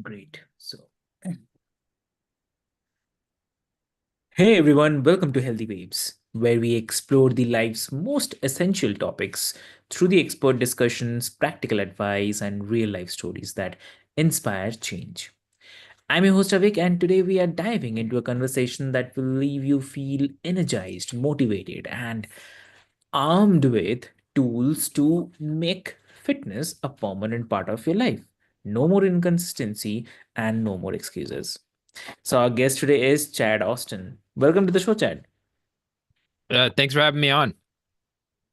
Great. Hey everyone, welcome to Healthy Waves, where we explore the life's most essential topics through the expert discussions, practical advice, and real life stories that inspire change. I'm your host Avik, and today we are diving into a conversation that will leave you feel energized, motivated, and armed with tools to make fitness a permanent part of your life. No more inconsistency and no more excuses. So our guest today is Chad Austin. Welcome to the show, Chad. Thanks for having me on.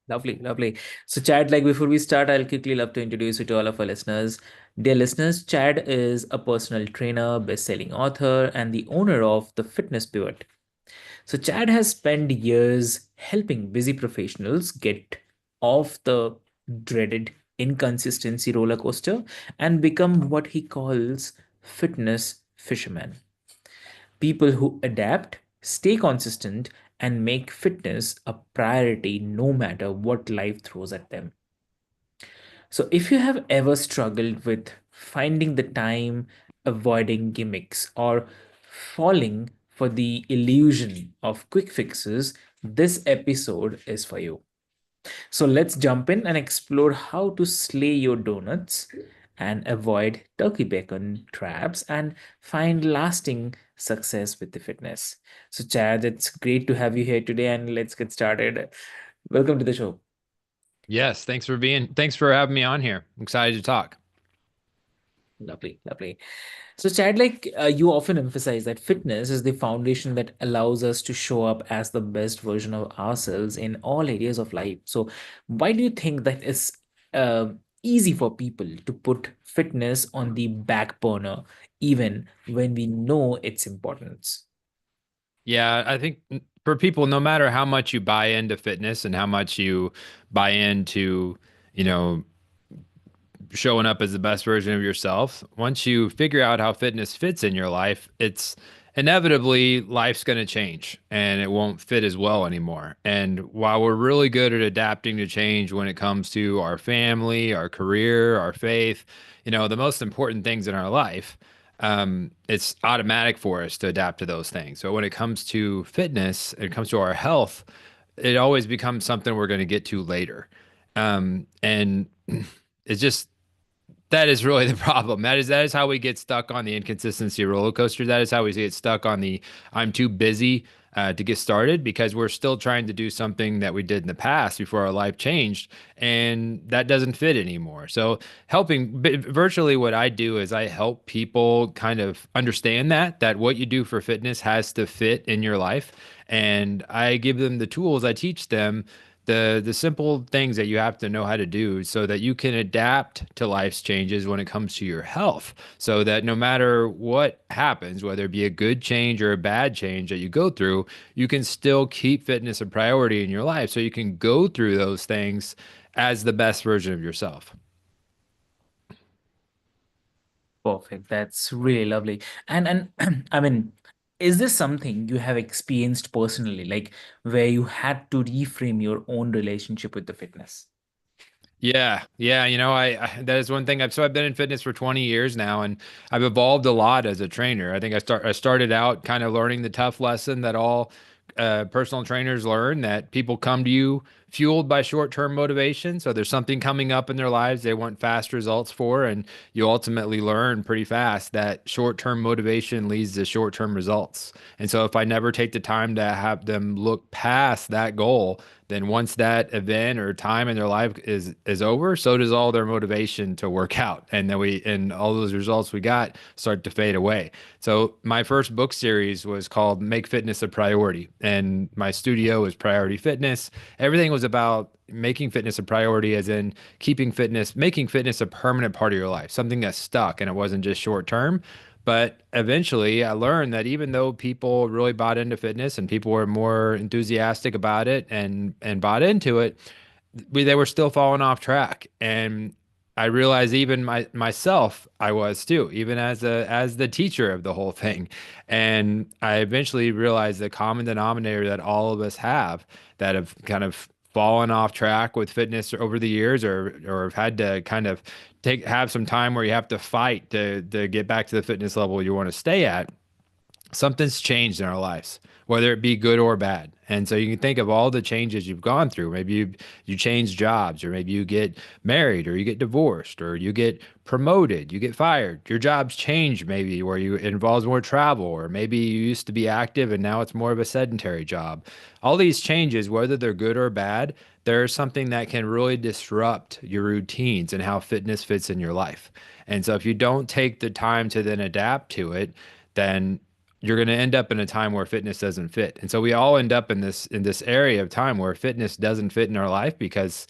Lovely, lovely. So, Chad, like before we start, I'll quickly love to introduce you to all of our listeners. Dear listeners, Chad is a personal trainer, best-selling author, and the owner of the Fitness Pivot. So, Chad has spent years helping busy professionals get off the dreaded inconsistency roller coaster and become what he calls fitness fishermen. People who adapt, stay consistent, and make fitness a priority no matter what life throws at them. So, if you have ever struggled with finding the time, avoiding gimmicks, or falling for the illusion of quick fixes, this episode is for you. So let's jump in and explore how to slay your donuts and avoid turkey bacon traps and find lasting success with the fitness. So, Chad, it's great to have you here today and let's get started. Welcome to the show. Yes, thanks for having me on here. I'm excited to talk. Lovely, lovely. So, Chad, you often emphasize that fitness is the foundation that allows us to show up as the best version of ourselves in all areas of life. So, why do you think that it's uh, easy for people to put fitness on the back burner, even when we know its importance? Yeah, I think for people, no matter how much you buy into fitness and how much you buy into, you know, showing up as the best version of yourself, once you figure out how fitness fits in your life, it's inevitably life's going to change and it won't fit as well anymore. And while we're really good at adapting to change when it comes to our family, our career, our faith, the most important things in our life, it's automatic for us to adapt to those things. So when it comes to fitness, it comes to our health, it always becomes something we're going to get to later. And it's just that is really the problem. That is how we get stuck on the inconsistency roller coaster. That is how we get stuck on the I'm too busy to get started because we're still trying to do something that we did in the past before our life changed, and that doesn't fit anymore. So virtually what I do is I help people kind of understand that what you do for fitness has to fit in your life, and I give them the tools. I teach them the simple things that you have to know how to do so that you can adapt to life's changes when it comes to your health, so that no matter what happens, whether it be a good change or a bad change that you go through, you can still keep fitness a priority in your life so you can go through those things as the best version of yourself. Perfect. That's really lovely. And I mean, is this something you have experienced personally, like where you had to reframe your own relationship with the fitness? Yeah, I that is one thing. I've been in fitness for 20 years now, and I've evolved a lot as a trainer. I think I started out kind of learning the tough lesson that all personal trainers learn, that people come to you fueled by short-term motivation. So there's something coming up in their lives they want fast results for, and you ultimately learn pretty fast that short-term motivation leads to short-term results. And so if I never take the time to have them look past that goal, then once that event or time in their life is over, so does all their motivation to work out, and then we and all those results we got start to fade away. So my first book series was called Make Fitness a Priority, and my studio was Priority Fitness. Everything was about making fitness a priority, as in making fitness a permanent part of your life, something that stuck and it wasn't just short term. But eventually, I learned that even though people really bought into fitness and people were more enthusiastic about it and bought into it, they were still falling off track. And I realized even myself, I was too, even as the teacher of the whole thing. And I eventually realized the common denominator that all of us have that have kind of fallen off track with fitness over the years, or have had to kind of have some time where you have to fight to get back to the fitness level you want to stay at, something's changed in our lives, whether it be good or bad. And so you can think of all the changes you've gone through. Maybe you change jobs, or maybe you get married, or you get divorced, or you get promoted, you get fired. Your job's changed, maybe where you it involves more travel, or maybe you used to be active and now it's more of a sedentary job. All these changes, whether they're good or bad, there's something that can really disrupt your routines and how fitness fits in your life. And so if you don't take the time to then adapt to it, then you're going to end up in a time where fitness doesn't fit. And so we all end up in this area of time where fitness doesn't fit in our life because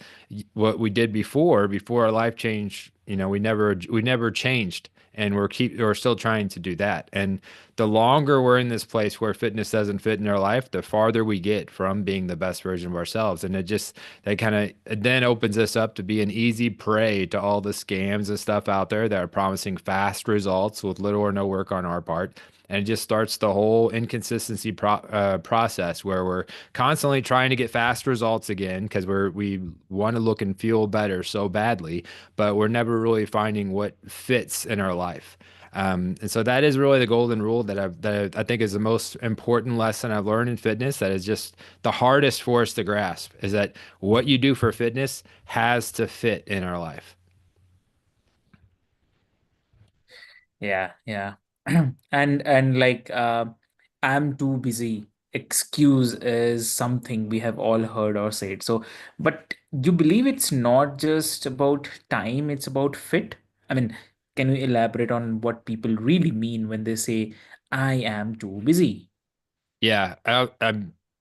what we did before our life changed, we never changed, and we're still trying to do that. And the longer we're in this place where fitness doesn't fit in our life, the farther we get from being the best version of ourselves. And that kind of then opens us up to be an easy prey to all the scams and stuff out there that are promising fast results with little or no work on our part. And it just starts the whole inconsistency process where we're constantly trying to get fast results again because we want to look and feel better so badly, but we're never really finding what fits in our life. And so that is really the golden rule that I think is the most important lesson I've learned in fitness. That is just the hardest for us to grasp, is that what you do for fitness has to fit in our life. Yeah, yeah. And like I'm too busy. Excuse is something we have all heard or said. So, but you believe it's not just about time, it's about fit? I mean, can you elaborate on what people really mean when they say, I am too busy? Yeah, I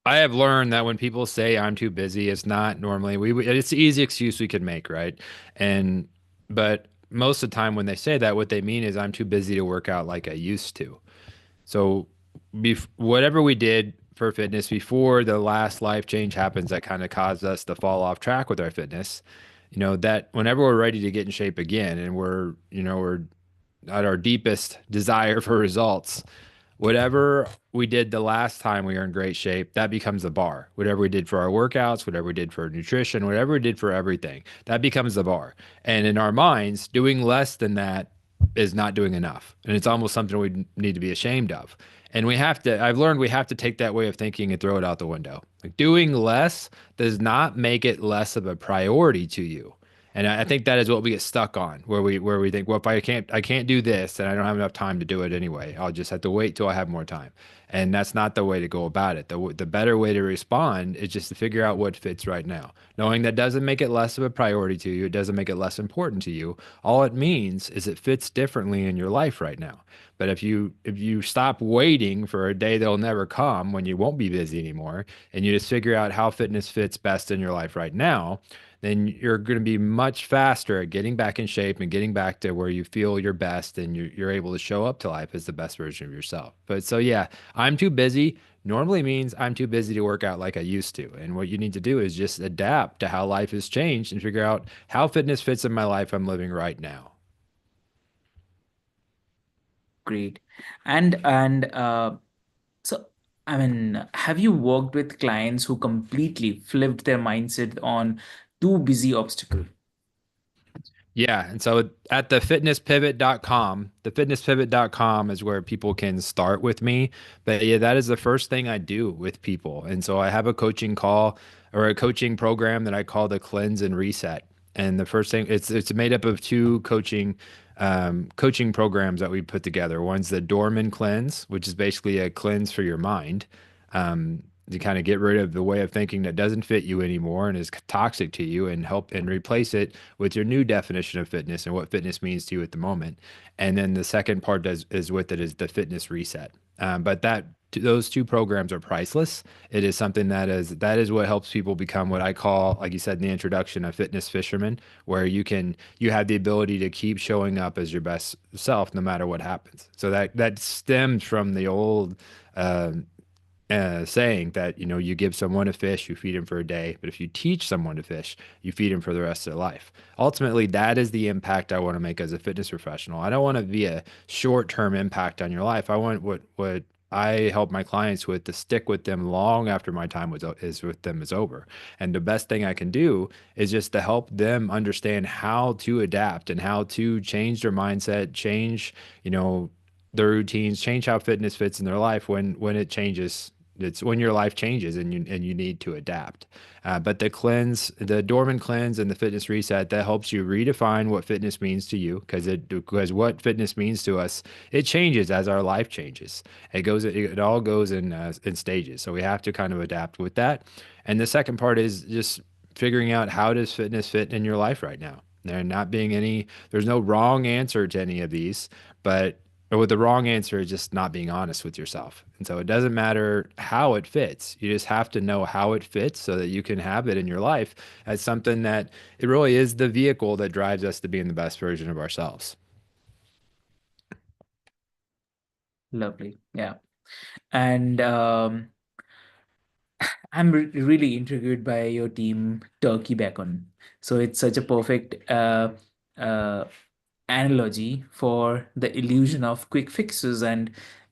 have learned that when people say I'm too busy, it's not normally it's the easy excuse we could make, right? And but most of the time when they say that, what they mean is I'm too busy to work out like I used to. So whatever we did for fitness before the last life change happens that kind of caused us to fall off track with our fitness, that whenever we're ready to get in shape again and we're at our deepest desire for results, whatever we did the last time we were in great shape, that becomes the bar. Whatever we did for our workouts, whatever we did for nutrition, whatever we did for everything, that becomes the bar. And in our minds, doing less than that is not doing enough. And it's almost something we need to be ashamed of. And I've learned we have to take that way of thinking and throw it out the window. Like, doing less does not make it less of a priority to you. And I think that is what we get stuck on, where we think, well, if I can't do this, then I don't have enough time to do it anyway. I'll just have to wait till I have more time. And that's not the way to go about it. The better way to respond is just to figure out what fits right now. Knowing that doesn't make it less of a priority to you, it doesn't make it less important to you. All it means is it fits differently in your life right now. But if you stop waiting for a day that'll never come when you won't be busy anymore, and you just figure out how fitness fits best in your life right now, then you're going to be much faster at getting back in shape and getting back to where you feel your best, and you're able to show up to life as the best version of yourself. But so yeah, I'm too busy normally means I'm too busy to work out like I used to. And what you need to do is just adapt to how life has changed and figure out how fitness fits in my life I'm living right now. Great. And so, I mean, have you worked with clients who completely flipped their mindset on too busy obstacle? Yeah, and so at the fitnesspivot.com is where people can start with me. But yeah, that is the first thing I do with people. And so I have a coaching call or a coaching program that I call the cleanse and reset. And the first thing, it's made up of two coaching programs that we put together. One's the Dorman cleanse, which is basically a cleanse for your mind. To kind of get rid of the way of thinking that doesn't fit you anymore and is toxic to you, and help and replace it with your new definition of fitness and what fitness means to you at the moment. And then the second part is with it is the fitness reset. But those two programs are priceless. It is something that is what helps people become what I call, like you said in the introduction, a fitness fisherman, where you have the ability to keep showing up as your best self no matter what happens. So that stems from the old saying that you give someone a fish, you feed him for a day, but if you teach someone to fish, you feed him for the rest of their life. Ultimately, that is the impact I want to make as a fitness professional. I don't want to be a short-term impact on your life. I want what I help my clients with to stick with them long after my time is with them is over. And the best thing I can do is just to help them understand how to adapt and how to change their mindset, change, you know, their routines, change how fitness fits in their life when it changes. It's when your life changes and you need to adapt. But the cleanse, the Dorman cleanse and the fitness reset, that helps you redefine what fitness means to you, because what fitness means to us, it changes as our life changes. It all goes in stages. So we have to kind of adapt with that. And the second part is just figuring out, how does fitness fit in your life right now? There's no wrong answer to any of these, but or with the wrong answer is just not being honest with yourself. And so it doesn't matter how it fits. You just have to know how it fits so that you can have it in your life as something that it really is the vehicle that drives us to being the best version of ourselves. Lovely. Yeah. And I'm really intrigued by your team turkey bacon. So it's such a perfect uh, analogy for the illusion of quick fixes and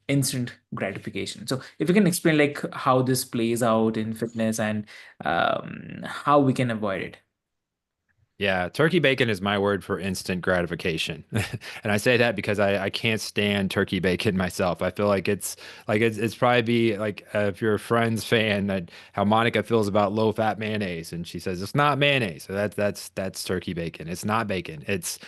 instant gratification. So if you can explain like how this plays out in fitness and how we can avoid it. Yeah, turkey bacon is my word for instant gratification. And I say that because I can't stand turkey bacon myself. I feel like it's probably be like, if you're a Friends fan, that how Monica feels about low fat mayonnaise, and she says it's not mayonnaise. So that's turkey bacon. It's not bacon. It's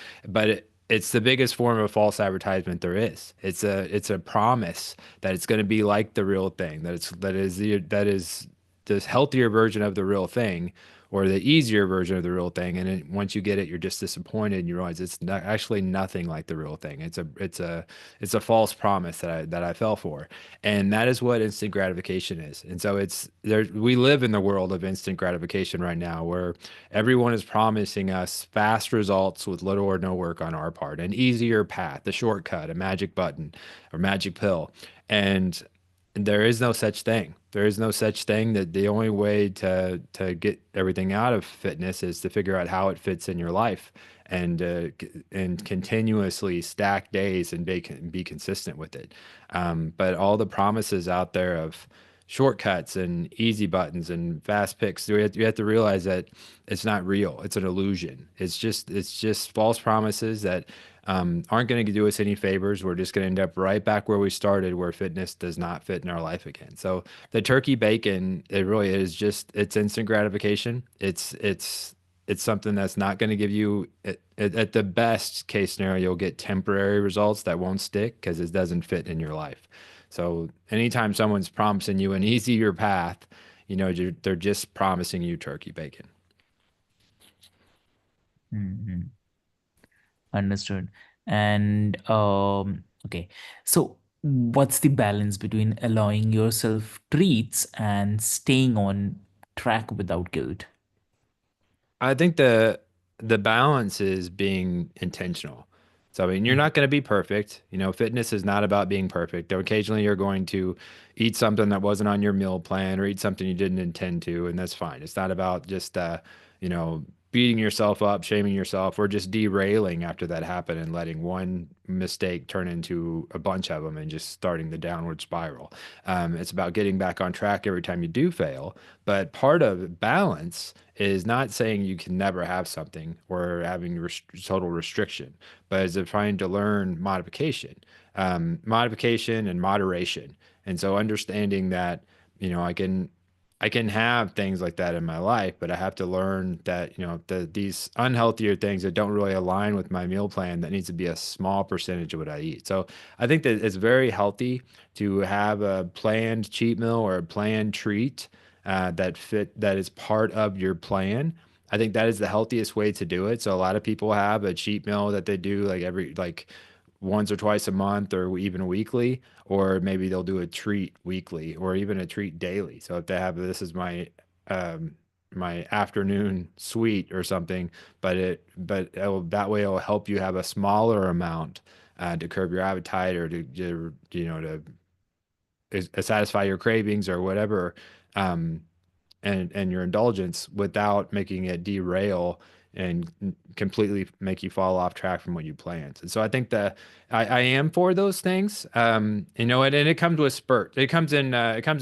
the biggest form of false advertisement there is. It's a promise that it's going to be like the real thing, that is this healthier version of the real thing, or the easier version of the real thing. And once you get it, you're just disappointed and you realize it's not actually nothing like the real thing. It's a false promise that I fell for. And that is what instant gratification is. And so it's there, we live in the world of instant gratification right now, where everyone is promising us fast results with little or no work on our part, an easier path, a shortcut, a magic button or magic pill. And there is no such thing. There is no such thing. That the only way to get everything out of fitness is to figure out how it fits in your life, and continuously stack days and be consistent with it. But all the promises out there of shortcuts and easy buttons and fast picks, you have to realize that it's not real. It's an illusion. It's just false promises that aren't going to do us any favors. We're just going to end up right back where we started, where fitness does not fit in our life again. So the turkey bacon, it really is just, it's instant gratification. It's something that's not going to give you, at the best case scenario, you'll get temporary results that won't stick because it doesn't fit in your life. So anytime someone's promising you an easier path, they're just promising you turkey bacon. Mhm. Understood. And okay, so what's the balance between allowing yourself treats and staying on track without guilt? I think the balance is being intentional. So I mean, you're not going to be perfect. Fitness is not about being perfect. Though occasionally you're going to eat something that wasn't on your meal plan, or eat something you didn't intend to, and that's fine. It's not about just you know, beating yourself up, shaming yourself, or just derailing after that happened and letting one mistake turn into a bunch of them and just starting the downward spiral. It's about getting back on track every time you do fail. But part of balance is not saying you can never have something or having total restriction, but is trying to learn modification and moderation. And so understanding that, I can have things like that in my life, but I have to learn that, these unhealthier things that don't really align with my meal plan, that needs to be a small percentage of what I eat. So I think that it's very healthy to have a planned cheat meal or a planned treat, that is part of your plan. I think that is the healthiest way to do it. So a lot of people have a cheat meal that they do like once or twice a month, or even weekly, or maybe they'll do a treat weekly or even a treat daily. So if they have, this is um my afternoon sweet or something, that way it'll help you have a smaller amount, to curb your appetite, or to satisfy your cravings or whatever, um, and your indulgence, without making it derail and completely make you fall off track from what you planned. And so I think that I am for those things. And it comes with spurt. It comes and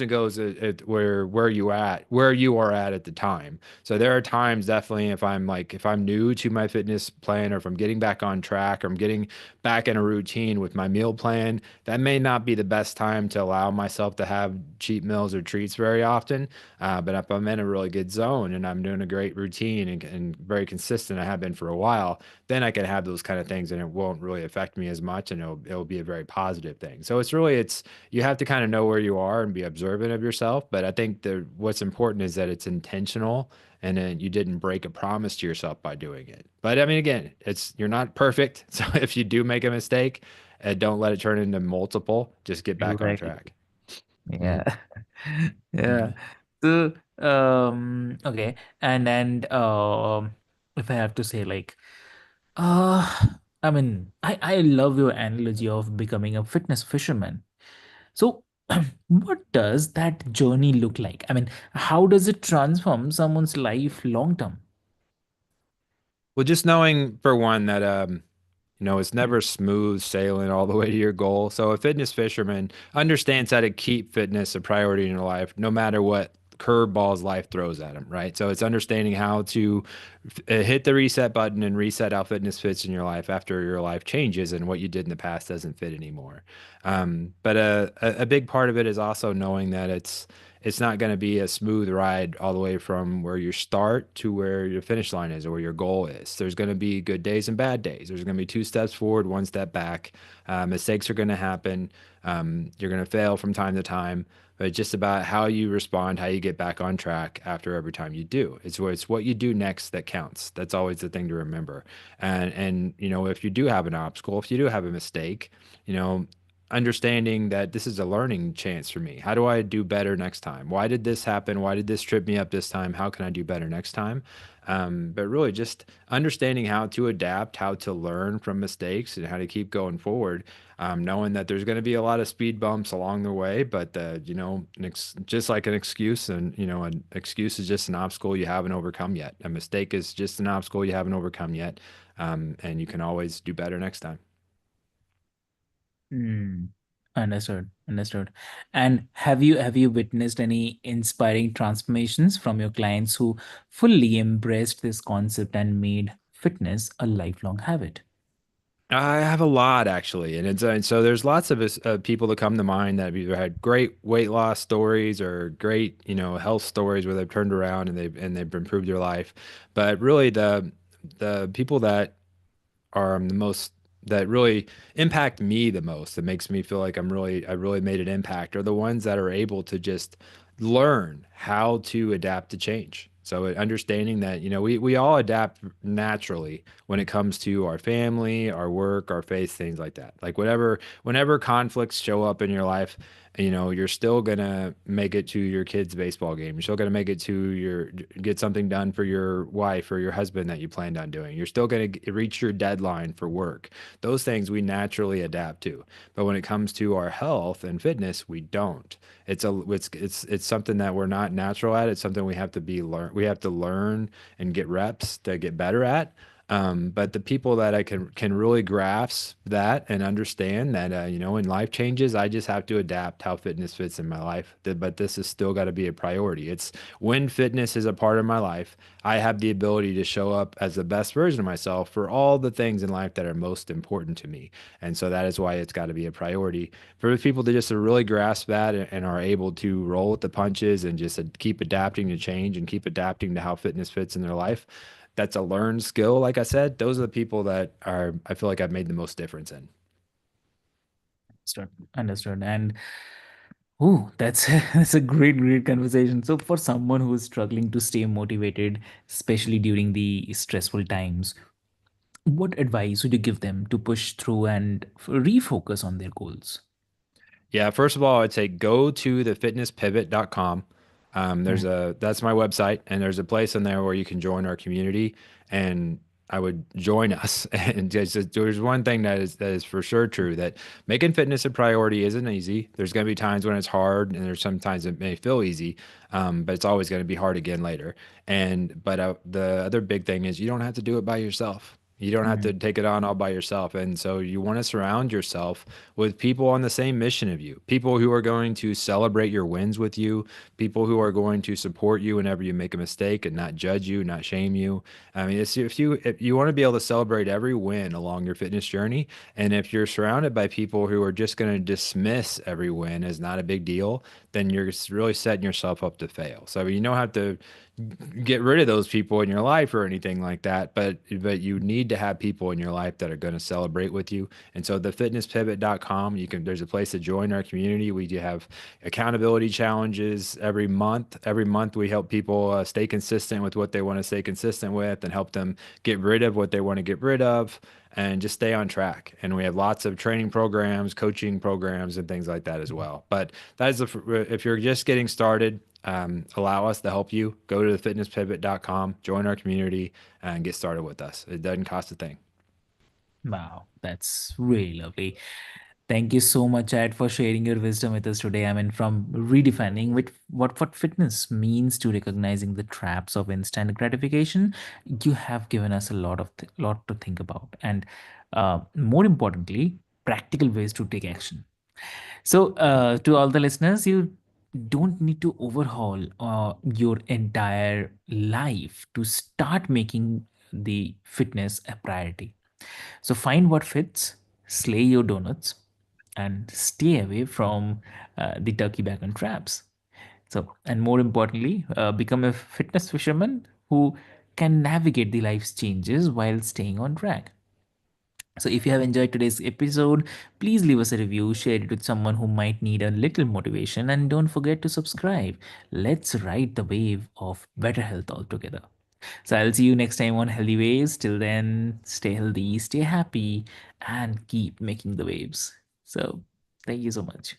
goes where you are at the time. So there are times definitely if I'm new to my fitness plan, or if I'm getting back on track, or I'm getting back in a routine with my meal plan, that may not be the best time to allow myself to have cheat meals or treats very often. But if I'm in a really good zone and I'm doing a great routine and very consistent, I have been for a while, then I can have those kind of things and it won't really affect me as much, and it'll be a very positive thing. So it's you have to kind of know where you are and be observant of yourself. But I think what's important is that it's intentional, and then you didn't break a promise to yourself by doing it. But I mean, again, you're not perfect. So if you do make a mistake, don't let it turn into multiple. Just get back on Right. track. Yeah. Mhm. Yeah. So, okay. And if I have to say like, I mean, I love your analogy of becoming a fitness fisherman. So, what does that journey look like? I mean, how does it transform someone's life long term? Well, just knowing for one that it's never smooth sailing all the way to your goal. So a fitness fisherman understands how to keep fitness a priority in your life, no matter what curveballs life throws at him, right? So it's understanding how to hit the reset button and reset how fitness fits in your life after your life changes and what you did in the past doesn't fit anymore. But a big part of it is also knowing that it's not going to be a smooth ride all the way from where you start to where your finish line is or where your goal is. There's going to be good days and bad days. There's going to be two steps forward, one step back. Mistakes are going to happen. You're going to fail from time to time, but it's just about how you respond, how you get back on track after every time you do. It's what you do next that counts. That's always the thing to remember. And if you do have an obstacle, if you do have a mistake, you know, understanding that this is a learning chance for me. How do I do better next time? Why did this happen? Why did this trip me up this time? How can I do better next time? But really, just understanding how to adapt, how to learn from mistakes, and how to keep going forward. Knowing that there's going to be a lot of speed bumps along the way, but just like an excuse, and an excuse is just an obstacle you haven't overcome yet. A mistake is just an obstacle you haven't overcome yet, and you can always do better next time. Hmm. Understood. Understood. And have you witnessed any inspiring transformations from your clients who fully embraced this concept and made fitness a lifelong habit? I have a lot actually, and so there's lots of us, people that come to mind that have either had great weight loss stories or great, health stories where they've turned around and they've improved their life. But really, the people that are the most that really impact me the most, that makes me feel like I really made an impact, are the ones that are able to just learn how to adapt to change. So understanding that, we all adapt naturally when it comes to our family, our work, our faith, things like that. Like whenever conflicts show up in your life, you're still gonna make it to your kid's baseball game. You're still gonna make it to get something done for your wife or your husband that you planned on doing. You're still gonna reach your deadline for work. Those things we naturally adapt to. But when it comes to our health and fitness, we don't. It's something that we're not natural at. It's something we have to learn and get reps to get better at. But the people that I can really grasp that and understand that, in life changes, I just have to adapt how fitness fits in my life. But this has still got to be a priority. It's when fitness is a part of my life, I have the ability to show up as the best version of myself for all the things in life that are most important to me. And so that is why it's got to be a priority for the people to just really grasp that and are able to roll with the punches and just keep adapting to change and keep adapting to how fitness fits in their life. That's a learned skill. Like I said, those are the people that I feel like I've made the most difference in. Understood. Understood. And oh, that's that's a great conversation. So for someone who is struggling to stay motivated, especially during the stressful times, what advice would you give them to push through and refocus on their goals? Yeah, first of all, I'd say go to thefitnesspivot.com. That's my website, and there's a place in there where you can join our community. And I would join us. And just, there's one thing that is for sure true, that making fitness a priority isn't easy. There's going to be times when it's hard, and there's sometimes it may feel easy, but it's always going to be hard again later. And but the other big thing is you don't have to do it by yourself. You don't have to take it on all by yourself. And so you want to surround yourself with people on the same mission of you, people who are going to celebrate your wins with you, people who are going to support you whenever you make a mistake and not judge you, not shame you. I mean, if you want to be able to celebrate every win along your fitness journey, and if you're surrounded by people who are just going to dismiss every win as not a big deal, then you're really setting yourself up to fail. So you don't have to get rid of those people in your life or anything like that, but you need to have people in your life that are going to celebrate with you. And so the fitnesspivot.com, there's a place to join our community. We do have accountability challenges every month. Every month we help people stay consistent with what they want to stay consistent with, and help them get rid of what they want to get rid of, and just stay on track. And we have lots of training programs, coaching programs, and things like that as well. But that is if you're just getting started, allow us to help you. Go to thefitnesspivot.com, join our community, and get started with us. It doesn't cost a thing. Wow, that's really lovely. Thank you so much, Ed, for sharing your wisdom with us today. I mean, from redefining what fitness means to recognizing the traps of instant gratification, you have given us a lot to think about, and more importantly, practical ways to take action. So, to all the listeners, you don't need to overhaul your entire life to start making the fitness a priority. So find what fits, slay your donuts, and stay away from the turkey bacon traps. So, and more importantly, become a fitness fisherman who can navigate the life's changes while staying on track. So, if you have enjoyed today's episode, please leave us a review, share it with someone who might need a little motivation, and don't forget to subscribe. Let's ride the wave of better health altogether. So I'll see you next time on Healthy Waves. Till then, stay healthy, stay happy, and keep making the waves. So thank you so much.